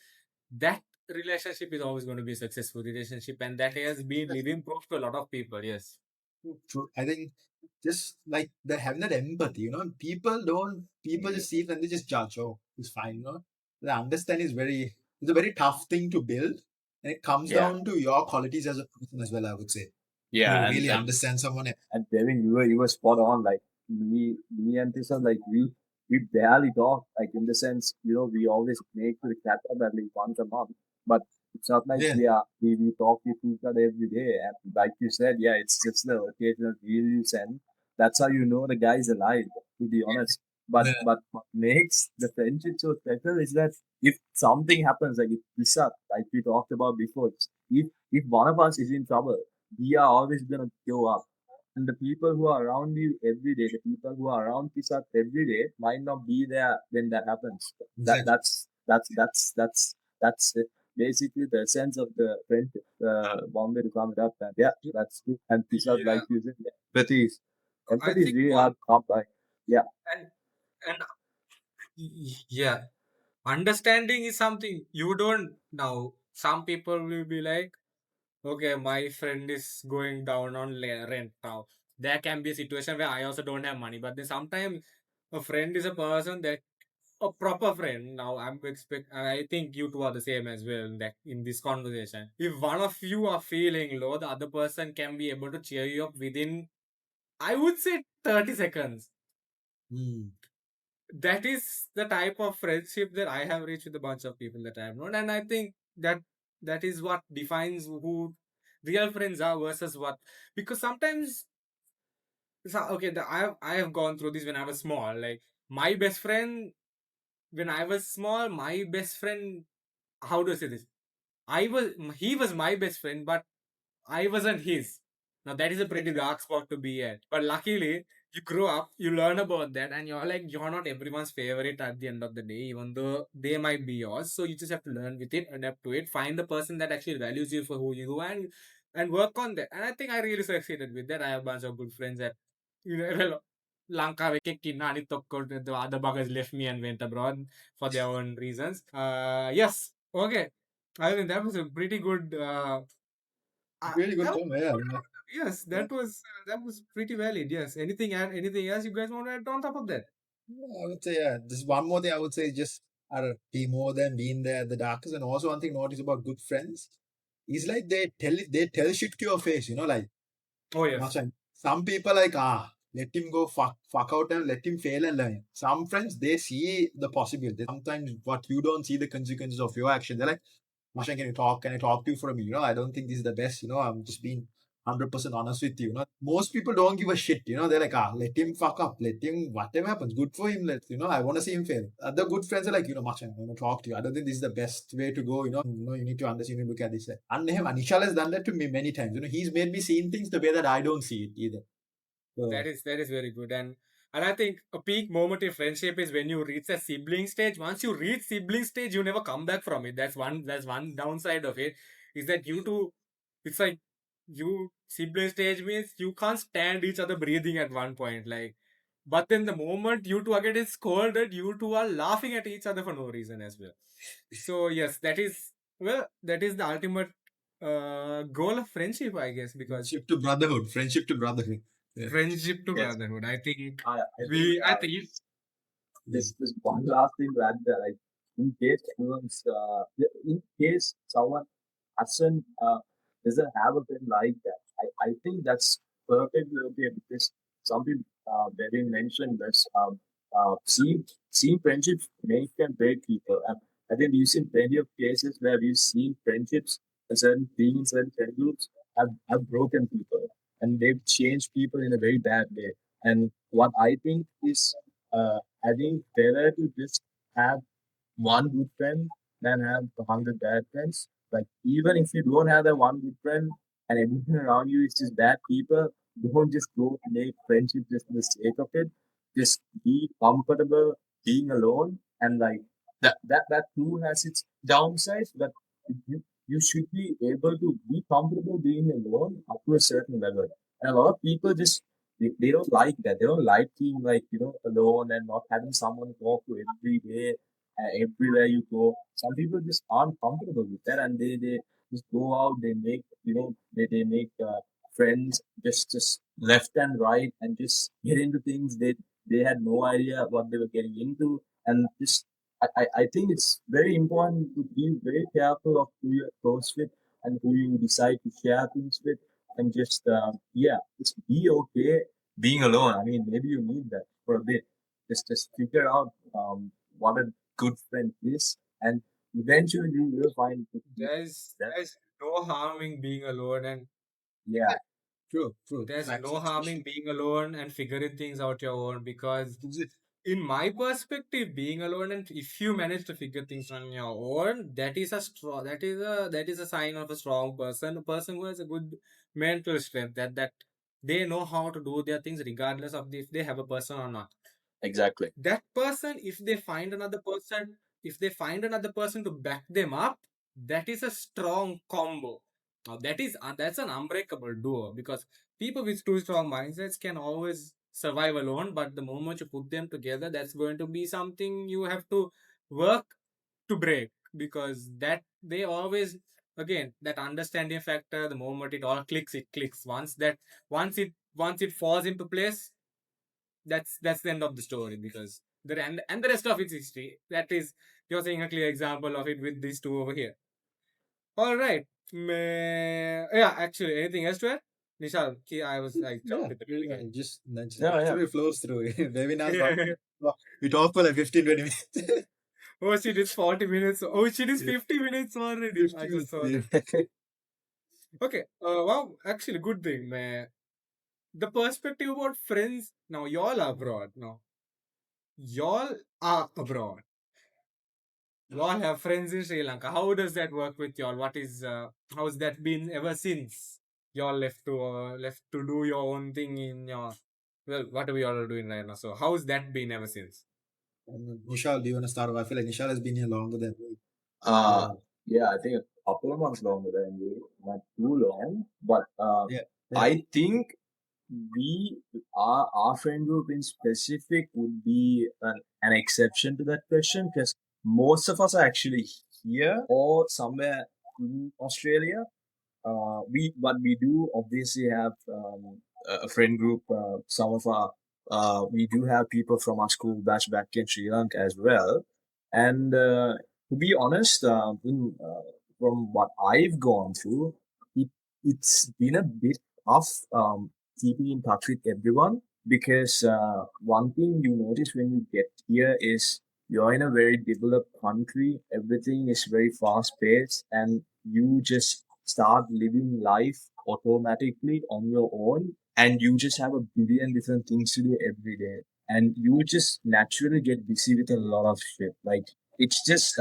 That relationship is always going to be a successful relationship, and that has been living proof to a lot of people. Yes. True. I think just like that having that empathy, people just see it and they just judge. Oh, it's fine. The understand is it's a very tough thing to build, and it comes Yeah, down to your qualities as a person as well. I would say to yeah, really understand someone. and Devin, you were spot on. Like me and Tisa, like we barely talk. Like in the sense, we always make the catch up at least once a month. But it's not like Yeah, we talk with each other every day. And like you said, yeah, it's just the occasional reel you send. That's how you know the guy's alive. To be honest, but yeah, but what makes the friendship so special is that if something happens, like if Tisa, like we talked about before, if one of us is in trouble, we are always gonna show up. And the people who are around you every day, the people who are around Thisath every day might not be there when that happens. That exactly. that's basically the essence of the friendship. One way to sum it up, and yeah, that's it. And Thisath, like Yeah, you said, I empathy is think really hard one to come by. Yeah, and and yeah, understanding is something you don't now. Some people will be like, okay, my friend is going down on rent now. There can be a situation where I also don't have money, but then sometimes a friend is a person that a proper friend. Now I think you two are the same as well that in this conversation. If one of you are feeling low, the other person can be able to cheer you up within, I would say, 30 seconds. Mm. That is the type of friendship that I have reached with a bunch of people that I have known, and I think that is what defines who real friends are versus what, because sometimes okay, I have gone through this when I was small. Like my best friend when I was small, my best friend. How do I say this? He was my best friend, but I wasn't his. Now that is a pretty dark spot to be at. But luckily, you grow up, you learn about that, and you're like, you're not everyone's favorite at the end of the day, even though they might be yours. So you just have to learn with it, adapt to it, find the person that actually values you for who you are, and work on that. And I think I really succeeded with that. I have a bunch of good friends that, you know, well, Lanka Kinani Tokko, the other buggers left me and went abroad for their own reasons. Yes. Okay. I think that was a pretty good Really good that term, yeah. yes, Yeah. that was pretty valid. Yes. Anything else you guys want to add on top of that? I would say, yeah. Just one more thing I would say is just be more than being there at the darkest. And also one thing notice about good friends is like they tell shit to your face, like Oh yes. Machan, some people like let him go fuck out and let him fail and learn. Some friends they see the possibility. Sometimes what you don't see the consequences of your action. They're like, Mashan, can you talk? Can I talk to you for a minute? I don't think this is the best. I'm just being 100% honest with you. Most people don't give a shit. They're like, let him fuck up. Let him, whatever happens, good for him. I want to see him fail. Other good friends are like, Mashan, I want to talk to you. I don't think this is the best way to go. You need to understand, you look at this. And Nishal has done that to me many times. He's made me see things the way that I don't see it either. So, That is very good. And I think a peak moment in friendship is when you reach a sibling stage. Once you reach sibling stage, you never come back from it. That's one downside of it. Is that you two, it's like you sibling stage means you can't stand each other breathing at one point. Like, but then the moment you two are getting scolded, you two are laughing at each other for no reason as well. So yes, that is the ultimate goal of friendship, I guess, because friendship to brotherhood. Friendship to brotherhood. Yeah. friendship to Yes. brotherhood. I think I I think this one last thing to add there, like in case anyone's, in case someone hasn't doesn't have a friend like that, I think that's perfectly okay because some people very mentioned this seeing friendships make and break people. And I think we've seen plenty of cases where we've seen friendships and certain beings, certain friend groups have broken people and they've changed people in a very bad way. And what I think is I think better to just have one good friend than have 100 bad friends. Like even if you don't have that one good friend and everything around you is just bad people, don't just go to make friendship just for the sake of it. Just be comfortable being alone and like that too has its downsides, but you should be able to be comfortable being alone up to a certain level. And a lot of people just they don't like that. They don't like being like, alone and not having someone to talk to every day, everywhere you go. Some people just aren't comfortable with that and they just go out, they make, they make friends just left and right and just get into things they had no idea what they were getting into. And just, I think it's very important to be very careful of who you're close with and who you decide to share things with and just just be okay being alone. I mean, maybe you need that for a bit. Just figure out what a good friend is, and eventually you will find that. there's no harm in being alone, and Yeah, True, true. there's Facts. no harm in being alone and figuring things out your own. Because Is it? in my perspective, being alone, and if you manage to figure things on your own, that is a strong that is a sign of a strong person, a person who has a good mental strength, that they know how to do their things regardless of if they have a person or not. exactly. That person, if they find another person to back them up, that is a strong combo. Now that's an unbreakable duo, because people with two strong mindsets can always survive alone, but the moment you put them together, that's going to be something you have to work to break, because that they always, again, that understanding factor, the moment it all clicks, it clicks. Once it falls into place, that's the end of the story, because the rest of it's history. That is, you're seeing a clear example of it with these two over here. All right. Yeah, actually, anything else to add? Nishal, I Yeah, jumped in the middle again. just Yeah, yeah. naturally flows through. Maybe not. We talk for like 15, 20 minutes. Oh shit, it's 40 minutes. Oh shit, it's 50 minutes already. I 50 just minutes. saw Yeah. that. Okay. Wow, actually, good thing, man. The perspective about friends. Now, y'all are abroad. Now, y'all are abroad. Y'all have friends in Sri Lanka. How does that work with y'all? How's that been ever since y'all left to do your own thing in your Well, what are we all doing right now? So how's that been ever since? Nishal, do you want to start off? I feel like Nishal has been here longer than me. Uh, yeah, I think a couple of months longer than you, not too long. But Yeah. Yeah. I think we, our friend group in specific, would be an exception to that question because most of us are actually here or somewhere in Australia. We do obviously have a friend group. Some of our we do have people from our school batch back in Sri Lanka as well. And to be honest, from what I've gone through, it it's been a bit tough keeping in touch with everyone because one thing you notice when you get here is you're in a very developed country. Everything is very fast paced, and you just start living life automatically on your own, and you just have a billion different things to do every day, and you just naturally get busy with a lot of shit. Like it's just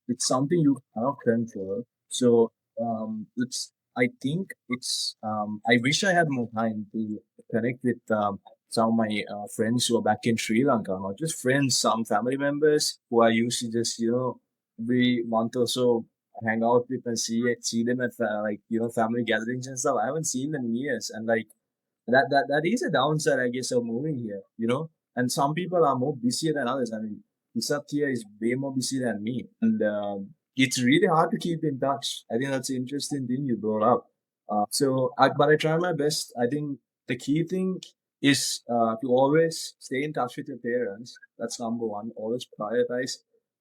it's something you cannot control. So it's I think it's I wish I had more time to connect with some of my friends who are back in Sri Lanka, not just friends, some family members who I used to just, every month or so hang out with and see them at like, family gatherings and stuff. I haven't seen them in years. And like that is a downside, I guess, of moving here. And some people are more busier than others. I mean, Thisath here is way more busy than me. And it's really hard to keep in touch. I think that's an interesting thing you brought up. But I try my best. I think the key thing is to always stay in touch with your parents. That's number one. Always prioritize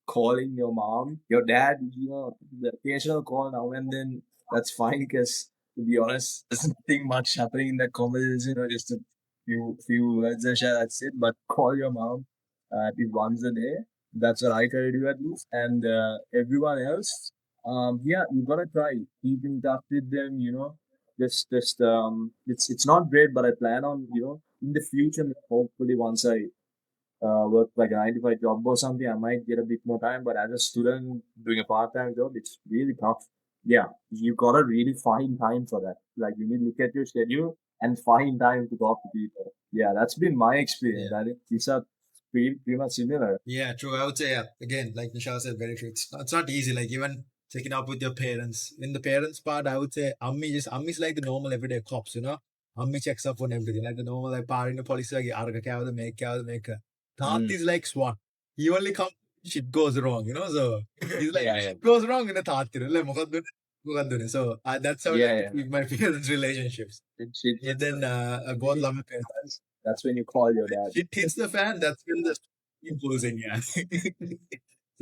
calling your mom, your dad, the occasional call now and then. That's fine because, to be honest, there's nothing much happening in that conversation, just a few words and share, that's it. But call your mom at least once a day. That's what I try to do at least. And everyone else, yeah, you gotta try keep in touch with them. Just it's not great, but I plan on in the future, hopefully once I work like a 9 to 5 job or something, I might get a bit more time. But as a student doing a part time job, it's really tough. Yeah, you gotta really find time for that. Like you need to look at your schedule and find time to talk to people. Yeah, that's been my experience. Yeah. I think these are pretty much similar. Yeah, true. I would say, yeah, again, like Nishal said, very true. It's not easy. Like even checking up with your parents. In the parents part, I would say Ammi's like the normal everyday cops. Ammi checks up on everything. Like the normal like party the police like arga kya hota, make kya hota, make. Tat Mm. is like SWAT. He only comes shit goes wrong. So he's like Yeah, yeah, shit goes wrong in the tat. Like mukad dune. So that's how I yeah, like to yeah. keep my parents' relationships. Shit And hits then I both love my parents. That's when you call your dad. Shit hits the fan. That's when the imposing, yeah.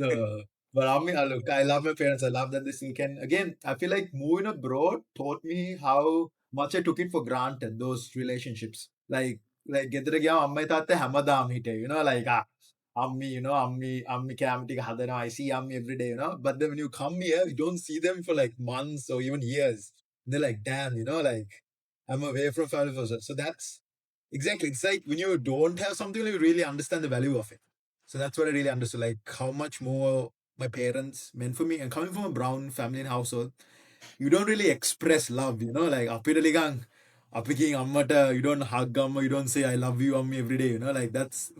So, but look, I love my parents. I love that this thing can, again, I feel like moving abroad taught me how much I took it for granted, those relationships. ගෙදර ගියාම අම්මයි තාත්තයි හැමදාම හිටියේ, like, අම්මි කැම ටික හදනවා. I see අම්මි every day. But then when you come here, you don't see them for like months or even years. They're like, damn, like, I'm away from family for so that's exactly. It's like when you don't have something, you really understand the value of it. So that's what I really understood, like how much more my parents meant for me. And coming from a brown family and household, you don't really express love, like appiking ammata, you don't hug amma, you don't say I love you ammi every day, like that's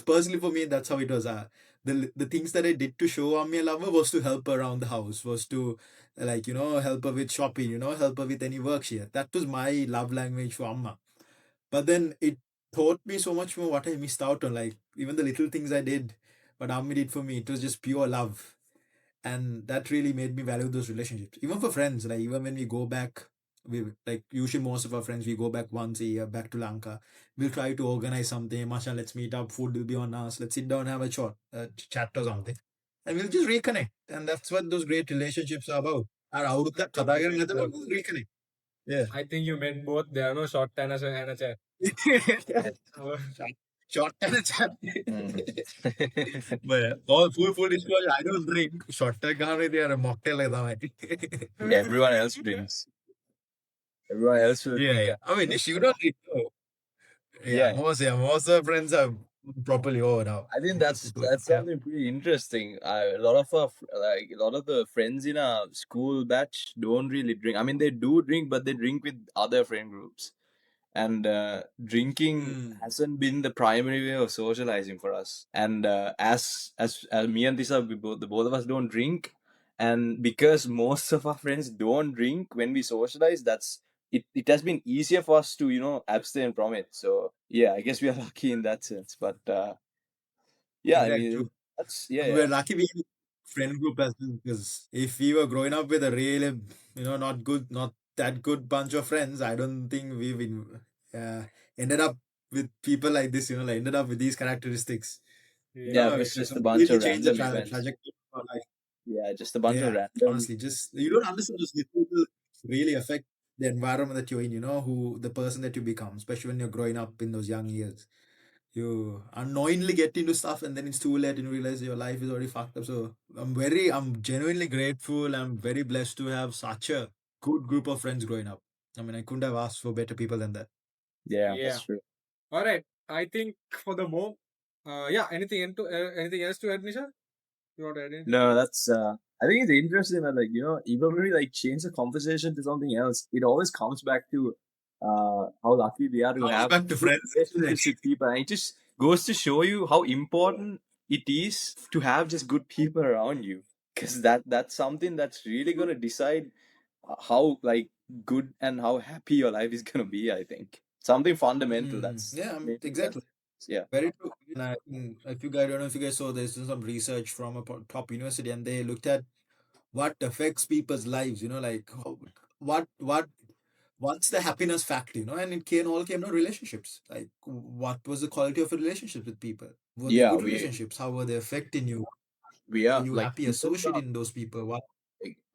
personally for me, that's how it was. The things that I did to show ammi love her was to help her around the house, was to like help her with shopping, help her with any work she had. That was my love language for amma. But then it taught me so much more what I missed out on, like even the little things I did, what Ami did for me, it was just pure love. And that really made me value those relationships. Even for friends, like even when we go back, we like usually most of our friends, we go back once a year back to Lanka. We'll try to organize something. Masha, let's meet up. Food will be on us. Let's sit down, have a chat or something, and we'll just reconnect. And that's what those great relationships are about. And out of that, we'll reconnect. Yeah. I think you meant both. There are no short and a chat. Short and a chat. Mm. But all full disclosure, I don't drink. Short term कहाँ they are a mocktail like that. Everyone else drinks. Everyone else will Yeah, drink. yeah. I mean, you don't drink. Oh. Yeah. Most of friends are properly over now. I think that's Good. that's Yeah. something pretty interesting. A lot of a lot of the friends in our school batch don't really drink. I mean, they do drink, but they drink with other friend groups. and drinking Mm. hasn't been the primary way of socializing for us. And as me and Tisa, the both of us don't drink, and because most of our friends don't drink when we socialize, it has been easier for us to abstain from it. So yeah, I guess we are lucky in that sense. But yeah, I Exactly. mean True. that's yeah, And we're yeah. lucky we have a friend group as well, because if we were growing up with a really, not good, not that good bunch of friends, I don't think we've ended up with people like this, like ended up with these characteristics. Yeah, it Yeah. was It just a bunch completely of changed the random events. trajectory of our life. Yeah, just a bunch of Yeah, random. honestly, just you don't understand those little really affect the environment that you're in, who the person that you become, especially when you're growing up in those young years. You unknowingly get into stuff and then it's too late and you realize your life is already fucked up. So I'm genuinely grateful. I'm very blessed to have such a good group of friends growing up. I mean, I couldn't have asked for better people than that. Yeah, Yeah. that's true. All right. I think for the more, yeah. Anything else to add, Nisha? You want to add anything? No, that's I think it's interesting that even when we change the conversation to something else, it always comes back to how lucky we are to Comes have back to good friends. relationships with people. And it just goes to show you how important it is to have just good people around you. Because that's something that's really gonna decide how good and how happy your life is gonna be, I think. Something fundamental that's Yeah, maybe that's exactly. yeah. Very true. And if you guys don't know if you guys saw, there's some research from a top university, and they looked at what affects people's lives. Like what what's the happiness factor, and it all came to relationships. Like, what was the quality of a relationship with people? Were they Yeah, good relationships? How were they affecting you? we Were are you like happy humans are associating those people? What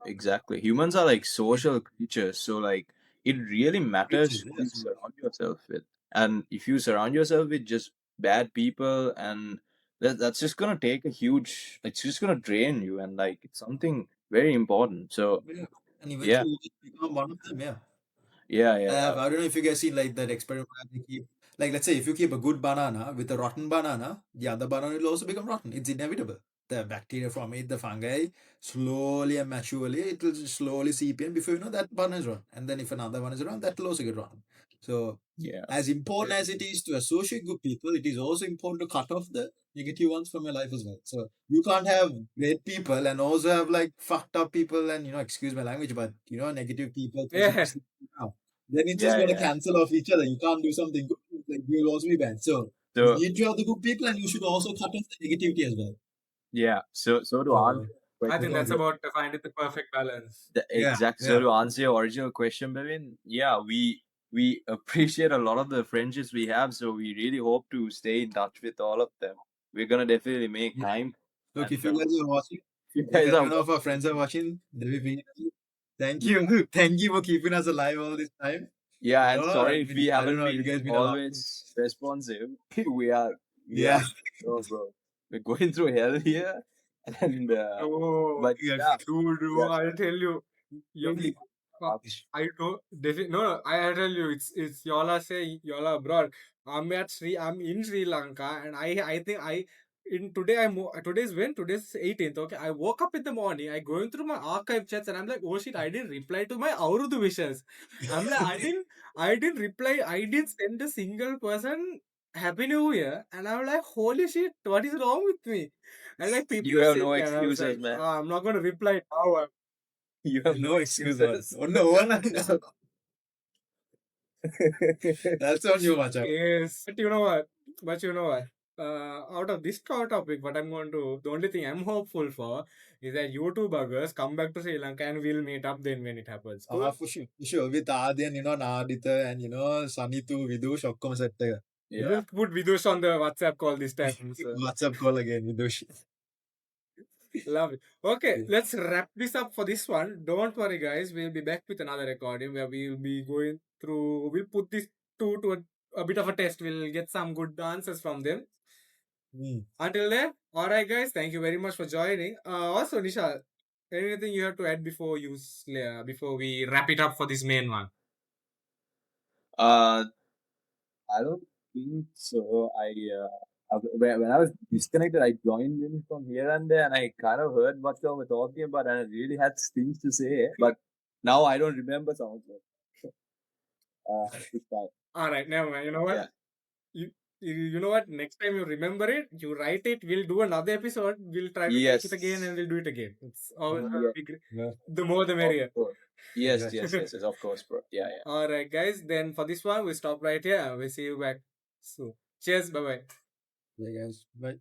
Exactly. Humans are like social creatures, so it really matters creatures? who you Yes. surround yourself with. And if you surround yourself with just bad people, and that's just gonna take a huge, it's just gonna drain you, and it's something very important. So Yeah. And yeah, eventually you just become one of them. Yeah. yeah, yeah, I don't know if you guys seen like that experiment where they keep, like, let's say if you keep a good banana with a rotten banana, the other banana will also become rotten. It's inevitable. The bacteria from it, the fungi, slowly and maturely, it will just slowly seep in. Before you know, that banana is rotten. And then if another one is rotten, that will also get rotten. So, yeah, as important as it is to associate good people, it is also important to cut off the negative ones from your life as well. So you can't have great people and also have like fucked up people and, excuse my language, but negative people, Yeah. pessimistic people. Then it's just yeah, going to yeah. cancel off each other. You can't do something good, like you'll also be bad. So you So need to have the good people, and you should also cut off the negativity as well. yeah, so to answer So your I you think know, that's question, about finding the perfect balance. the yeah, exact so yeah. to answer your original question, Bevin, yeah, we appreciate a lot of the friendships we have, so we really hope to stay in touch with all of them. We're gonna definitely make Yeah. time, Look, if and you guys are watching, if you if guys are anyone of our friends are watching, they will be. Thank you, thank you for keeping us alive all this time. yeah, and I sorry if we mean, I don't haven't know, you been guys been a lot. always responsive. we are we Yeah, are oh bro, we're going through hell here, and Oh, but yeah, yeah, we dude, are I'll tell you. really. much. I don't no, I tell you, it's y'all are saying y'all are abroad. I'm in Sri Lanka, and I think I in today today's when today's 18th. Okay, I woke up in the morning. I going through my archive chats, and I'm like, oh shit, I didn't reply to my Aurudu wishes. I'm like, I didn't reply. I didn't send a single person Happy New Year, and I'm like, holy shit, what is wrong with me? And like people You are have saying, no and I was excuses, like, man. I'm not gonna reply now. You have no No excuse, man. excuses. Oh, no one. That's on you, Macha. Yes, but you know what? Out of this topic, what I'm going to, the only thing I'm hopeful for is that you two buggers come back to Sri Lanka and we'll meet up then when it happens. Cool? For sure. For sure. With Adi and, Nadita and, Sanitu, Vidush, Okkom set. Yeah. We'll put Vidush on the WhatsApp call this time. So, WhatsApp call again, Vidush. love it. Okay, Yeah. let's wrap this up for this one. Don't worry, guys. We'll be back with another recording where we'll be going through, we'll put this two to a bit of a test. We'll get some good answers from them. Hmm. Until then, alright, guys, thank you very much for joining. Also, Nishal, anything you have to add before we wrap it up for this main one? Uh, I don't think so. When I was disconnected, I joined in from here and there, and I kind of heard what you were talking about, and I really had things to say, but now I don't remember some of it. It's fine. All right, never mind. You know what? Yeah. You know what? Next time you remember it, you write it. We'll do another episode. We'll try to take it again and Yes. we'll do it again. It's always Yeah. be great. Yeah. The more the Of merrier. course. Yes. Exactly. Yes. Yes. Yes. Of course, bro. Yeah. Yeah. All right, guys. Then for this one, we stop right here. We'll see you back soon. Cheers. Bye bye. Yeah, guys. Bye.